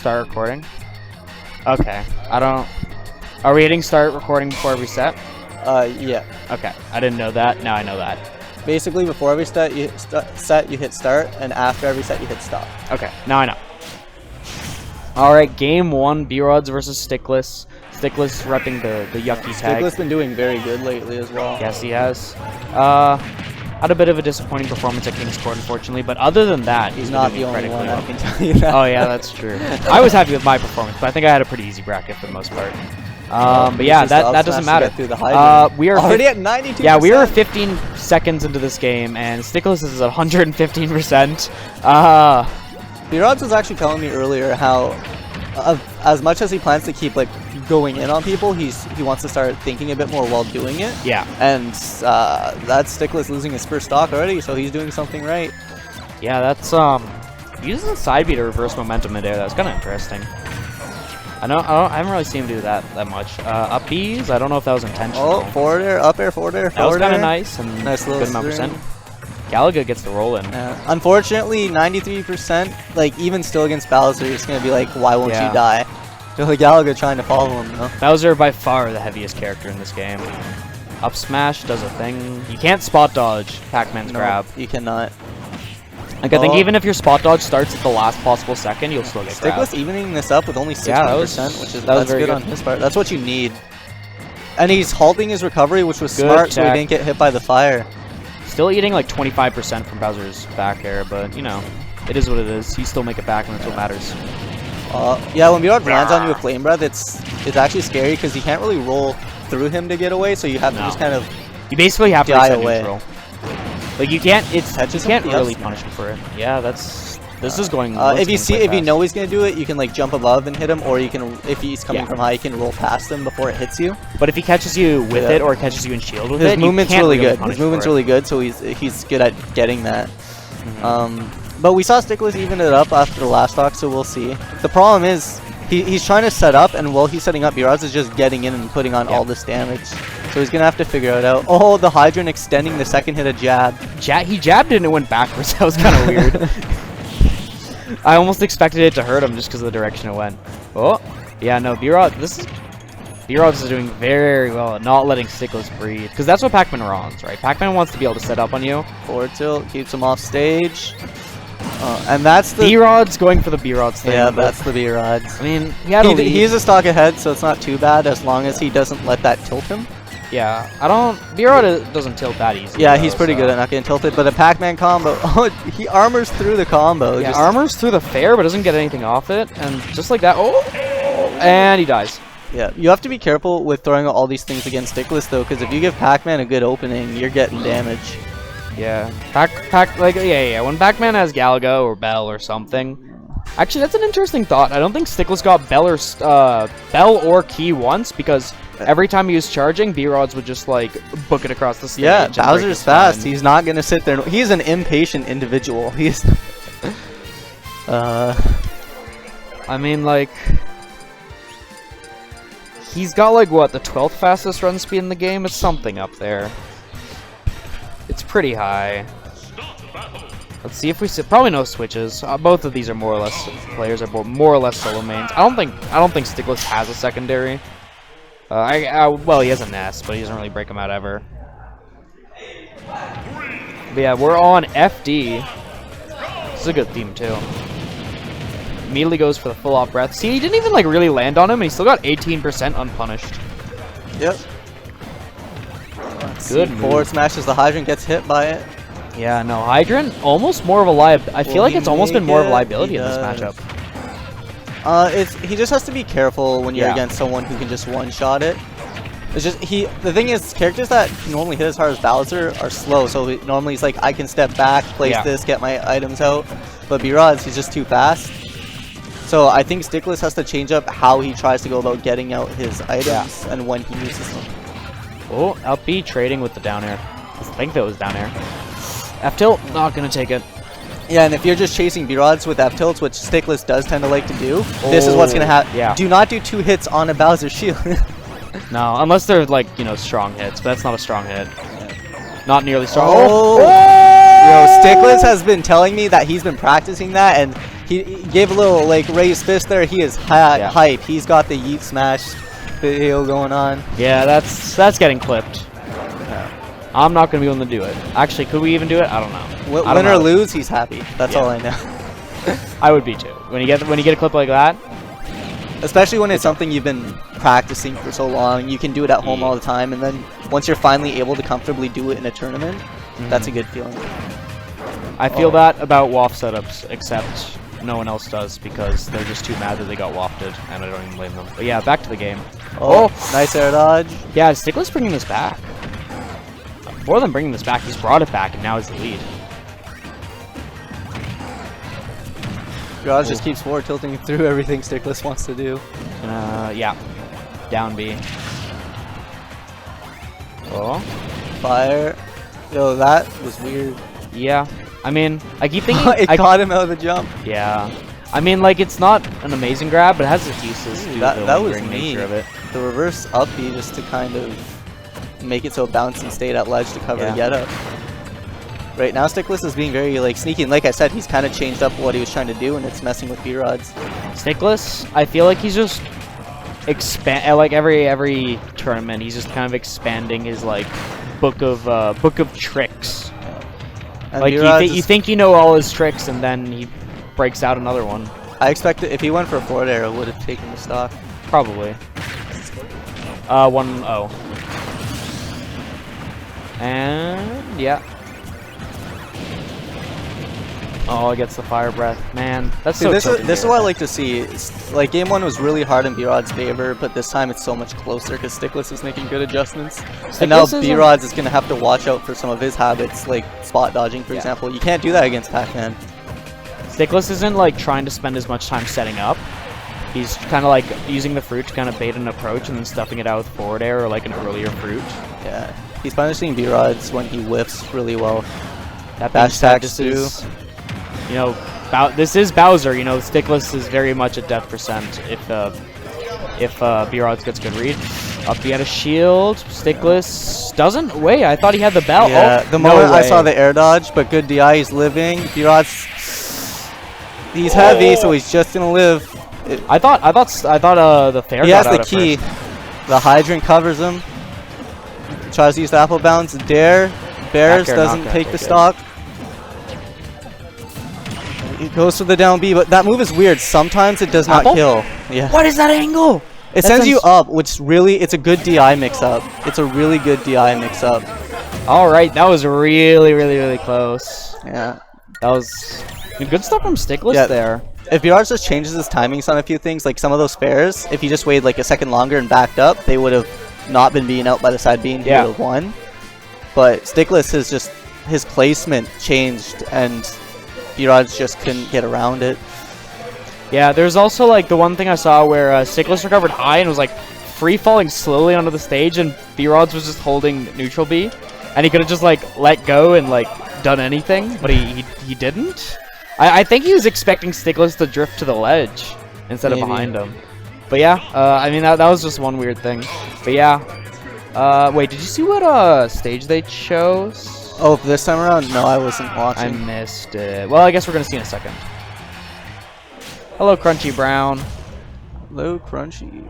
Start recording. Okay. I don't... Are we hitting start recording before every set? Yeah. Okay. I didn't know that. Now I know that. Basically, before every set, you hit start, and after every set, you hit stop. Okay. Now I know. Alright, game 1, BRodz versus Stickless. Stickless repping the yucky tag. Stickless been doing very good lately as well. Yes, he has. Had a bit of a disappointing performance at King's Court, unfortunately, but other than that, he's not the only one, I can tell you that. Oh yeah, that's true. I was happy with my performance, but I think I had a pretty easy bracket for the most part. But yeah, that doesn't matter. We are already at 92%. Yeah, we are 15 seconds into this game, and Stickless is at 115%. BRodz was actually telling me earlier how, as much as he plans to keep like going in on people, he wants to start thinking a bit more while doing it. Yeah. And that's Stickless losing his first stock already, so he's doing something right. Yeah, that's using the side B to reverse momentum in there. That's kind of interesting. I haven't really seen him do that much. Up B's, I don't know if that was intentional. Oh, forward air, up air, forward air, that was kind of nice and nice good amount percent. Galaga gets the roll in. Unfortunately, 93%, like even still against Bowser, it's gonna be like, why won't you die? So like Galaga trying to follow him though. Bowser by far the heaviest character in this game. Up smash does a thing. You can't spot dodge Pac-Man's grab. You cannot. Like I think even if your spot dodge starts at the last possible second, you'll still get grabbed. Stickless evening this up with only 60%, which is that's good on his part. That's what you need. And he's halting his recovery, which was smart, so he didn't get hit by the fire. Still eating like 25% from Bowser's back air, but you know, it is what it is. He still make it back, and that's what matters. Yeah, when BRodz lands on you with Flame Breath, it's actually scary because you can't really roll through him to get away, so you have to just kind of you basically have to reset away. Neutral. Like you can't you can't really punish him for it. Yeah, this is going. If you know he's gonna do it, you can like jump above and hit him, or you can if he's coming from high, you can roll past him before it hits you. But if he catches you with it or catches you in shield with his movement's really good. His movement's really good, so he's good at getting that. But we saw Stickless even it up after the last stock, so we'll see. The problem is he's trying to set up, and while he's setting up, BRodz is just getting in and putting on all this damage. So he's gonna have to figure it out. Oh, the Hydrant extending the second hit of jab. He jabbed it and it went backwards. That was kind of weird. I almost expected it to hurt him just because of the direction it went. Oh, yeah, no, BRodz is doing very well at not letting Stickless breathe, because that's what Pac-Man runs, right? Pac-Man wants to be able to set up on you. Forward tilt keeps him off stage. And that's the BRodz going for the BRodz thing. Yeah, that's the BRodz. I mean, he's a stock ahead, so it's not too bad as long as he doesn't let that tilt him. Yeah, BRodz doesn't tilt that easy. Yeah, he's pretty good at not getting tilted, but a Pac-Man combo, he armors through the combo. Yeah, armors through the fair, but doesn't get anything off it, and just like that, and he dies. Yeah, you have to be careful with throwing all these things against Stickless though, because if you give Pac-Man a good opening, you're getting damage. Yeah, when Pac-Man has Galaga or Bell or something. Actually, that's an interesting thought. I don't think Stickless got Bell or Key once, because every time he was charging, BRodz would just like book it across the stage. Yeah, Bowser's fast. He's not gonna sit there. He's an impatient individual. He's. I mean, like, he's got like what, the 12th fastest run speed in the game? It's something up there. It's pretty high. Let's see if we see. Probably no switches. Both of these are more or less players are more or less solo mains. I don't think Stickless has a secondary. Well, he has a nest, but he doesn't really break them out ever. But yeah, we're on FD. This is a good theme too. Immediately goes for the full off breath. See, he didn't even like really land on him, and he still got 18% unpunished. Yep. Good forward smashes the Hydrant, gets hit by it. Yeah, no, Hydrant almost more of a liability. I feel like it's almost been more of a liability in this matchup. He just has to be careful when you're against someone who can just one-shot it. It's just the thing is, characters that normally hit as hard as Bowser are slow. So normally he's like, I can step back, place this, get my items out. But BRodz, he's just too fast. So I think Stickless has to change up how he tries to go about getting out his items and when he uses them. Oh, up B trading with the down air. I think that was down air. F tilt, not gonna take it. Yeah, and if you're just chasing BRodz with F tilts, which Stickless does tend to like to do, this is what's gonna happen. Yeah. Do not do 2 hits on a Bowser shield. No, unless they're like, you know, strong hits, but that's not a strong hit. Not nearly strong. Yo, Stickless has been telling me that he's been practicing that, and He gave a little like raised fist there. He is hype. He's got the yeet smash video going on. Yeah, that's getting clipped. I'm not gonna be able to do it. Actually, could we even do it? I don't know. Win or lose, he's happy. That's all I know. I would be too. When you get a clip like that, especially when it's something you've been practicing for so long, you can do it at home all the time, and then once you're finally able to comfortably do it in a tournament, that's a good feeling. I feel that about waft setups, except no one else does because they're just too mad that they got wafted, and I don't even blame them. But yeah, back to the game. Oh, nice air dodge. Yeah, Stickless bringing this back. More than bringing this back, he's brought it back, and now he's the lead. BRodz just keeps forward tilting through everything Stickless wants to do. Yeah. Down B. Oh. Fire. Yo, that was weird. Yeah. I mean, I keep thinking... it caught him out of the jump. Yeah. I mean, like, it's not an amazing grab, but it has its uses. That was neat. Of it. The reverse up B just to kind of make it so it bounced and stayed at ledge to cover the get up. Right now, Stickless is being very like sneaky, and like I said, he's kind of changed up what he was trying to do, and it's messing with BRodz. Stickless, I feel like he's just like every tournament, he's just kind of expanding his like book of tricks. And like you think you know all his tricks, and then he breaks out another one. I expected if he went for a forward air, it would have taken the stock. Probably. 1-0. And yeah. Oh, it gets the fire breath. Man, that's so this is what I like to see. It's, like, game 1 was really hard in BRodz' favor, but this time it's so much closer because Stickless is making good adjustments. And now BRodz is going to have to watch out for some of his habits, like spot dodging, for example. You can't do that against Pac-Man. Stickless isn't, like, trying to spend as much time setting up. He's kind of, like, using the fruit to kind of bait an approach and then stuffing it out with forward air or, like, an earlier fruit. Yeah. He's punishing BRodz when he whiffs really well. That dash attack is... You know, this is Bowser. You know, Stickless is very much at death percent if BRodz gets good read. Up he had a shield. Stickless doesn't. Wait, I thought he had the bell. Yeah, the moment I saw the air dodge, but good DI, he's living. BRodz, he's heavy, so he's just gonna live. I thought the fair. He has the key. The hydrant covers him. Tries to use the apple bounce. Bears doesn't take the stock. He goes for the down B, but that move is weird. Sometimes it does not kill. Yeah. What is that angle? It sends you up, which really, it's a good DI mix-up. It's a really good DI mix-up. All right, that was really close. Yeah. That was good stuff from Stickless there. If BRodz just changes his timings on a few things, like some of those fairs, if he just waited like a second longer and backed up, they would have not been being out by the side B and he would have won. But Stickless has just, his placement changed and BRodz just couldn't get around it. Yeah, there's also like the one thing I saw where Stickless recovered high and was like free falling slowly onto the stage, and BRodz was just holding neutral B, and he could have just like let go and like done anything, but he didn't. I think he was expecting Stickless to drift to the ledge instead of behind him. But yeah, I mean that was just one weird thing. But yeah, wait, did you see what stage they chose? Oh, this time around? No, I wasn't watching. I missed it. Well, I guess we're going to see in a second. Hello, Crunchy Brown. Hello, Crunchy.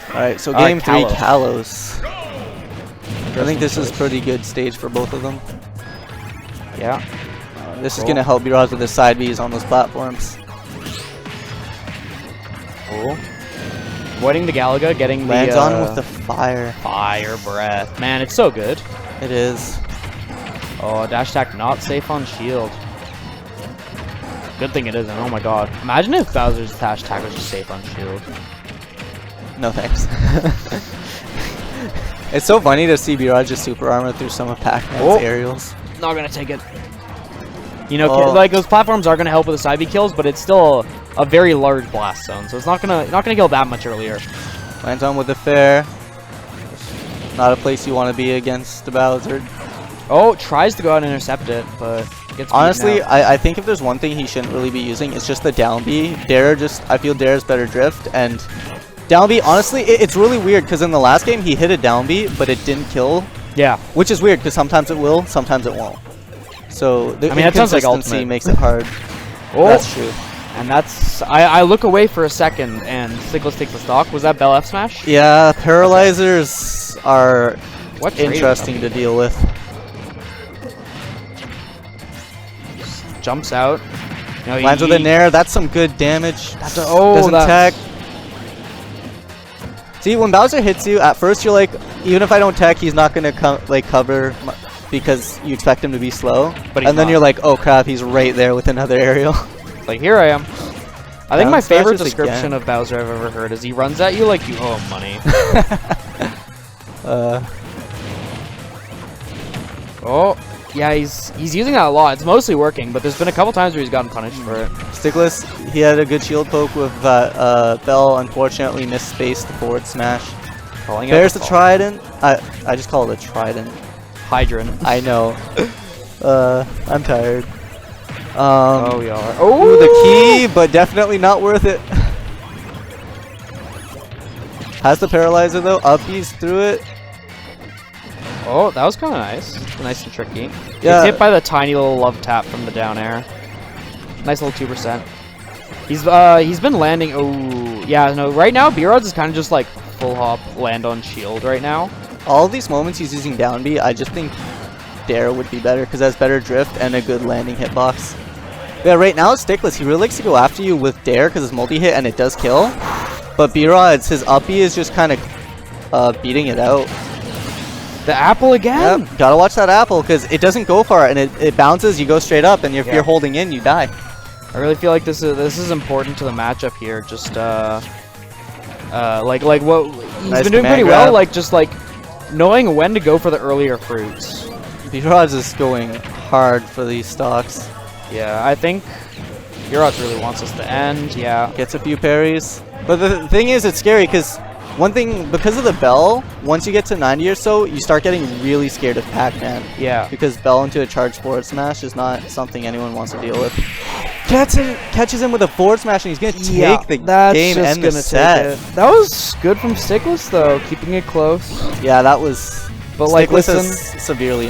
Alright, so game 3, Kalos. I think this is pretty good stage for both of them. Yeah. This is going to help BRodz with his side Bs on those platforms. Cool. Avoiding the Galaga, getting the... Lands on with the fire. Fire breath. Man, it's so good. It is. Oh, dash attack not safe on shield. Good thing it isn't. Oh my god. Imagine if Bowser's dash attack was just safe on shield. No thanks. It's so funny to see BRodz just super armor through some of Pac-Man's aerials. Not gonna take it. You know, like those platforms are gonna help with the side B kills, but it's still a very large blast zone, so it's not gonna kill that much earlier. Lands on with the fair. Not a place you want to be against Bowser. Oh, tries to go out and intercept it, but gets honestly, I think if there's one thing he shouldn't really be using, it's just the down B. I feel Dare's better drift, and down B, honestly, it's really weird, because in the last game, he hit a down B, but it didn't kill. Yeah. Which is weird, because sometimes it will, sometimes it won't. So the inconsistency makes it hard. Oh, That's true. and that's I look away for a second, and Stickless takes the stock. Was that Bell F smash? Yeah, paralyzers are What interesting to deal with. Jumps out. You know, Lands with a nair. That's some good damage. That's a, oh, Doesn't that's, tech. See, when Bowser hits you, at first you're like, even if I don't tech, he's not gonna cover because you expect him to be slow. But and then you're like, oh crap, he's right there with another aerial. Like, here I am. I think my favorite smashes description again. of Bowser I've ever heard is he runs at you like you owe him money. Oh, yeah, he's using that a lot. It's mostly working, but there's been a couple times where he's gotten punished for it. Stickless, he had a good shield poke with that. Bell unfortunately misspaced the forward smash. There's the trident. I just call it a trident. Hydrant. I know. I'm tired. Oh, we are. Oh, the key, but definitely not worth it. Has the paralyzer though. Uppies through it. Oh, that was kind of nice. Nice and tricky. Yeah. Gets hit by the tiny little love tap from the down air. Nice little 2%. He's been landing. Oh, yeah. No, right now BRodz is kind of just like full hop land on shield right now. All of these moments he's using down B. I just think Dare would be better because that's better drift and a good landing hitbox. Yeah, right now Stickless, he really likes to go after you with Dare because it's multi-hit and it does kill. But BRodz, his uppie is just kind of beating it out. The apple again? Yep, gotta watch that apple because it doesn't go far and it bounces, you go straight up, and if you're holding in, you die. I really feel like this is important to the matchup here. Just like what he's been doing pretty well. Like just like knowing when to go for the earlier fruits. BRodz is going hard for these stocks. Yeah, I think BRodz really wants us to end. Yeah, gets a few parries, but the thing is, it's scary because one thing, because of the Bell, once you get to 90 or so, you start getting really scared of Pac-Man. Yeah. Because Bell into a charged forward smash is not something anyone wants to deal with. Catches him with a forward smash, and he's going to take the game and the set. That was good from Stickless, though, keeping it close. Yeah, that was... But, like, listen... severely